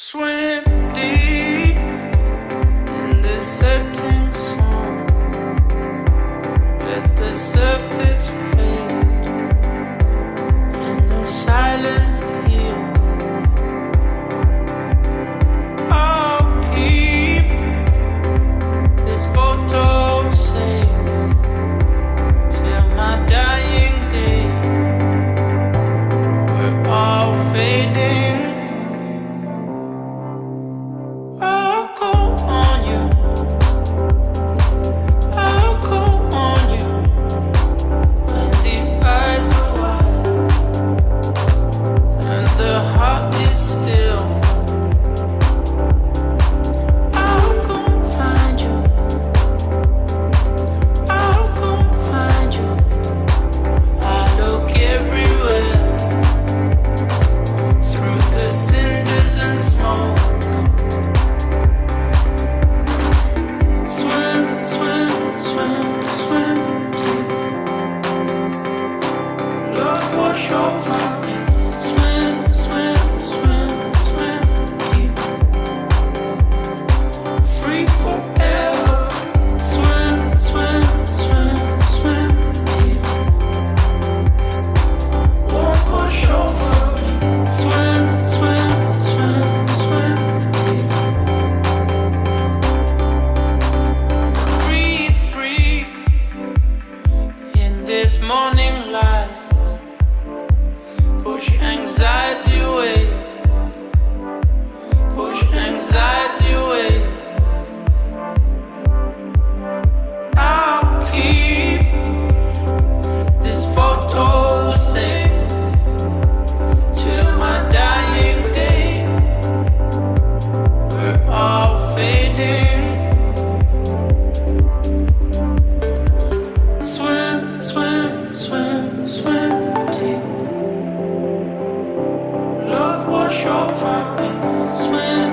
Swim deep in the setting sun. Let the surface fade and the silence heal. I'll keep this photo safe till my dying day. We're all fading. This morning light, push anxiety away, push anxiety away. I'll keep this photo safe till my dying day. We're all fading. Swim deep. Love wash over me. Swim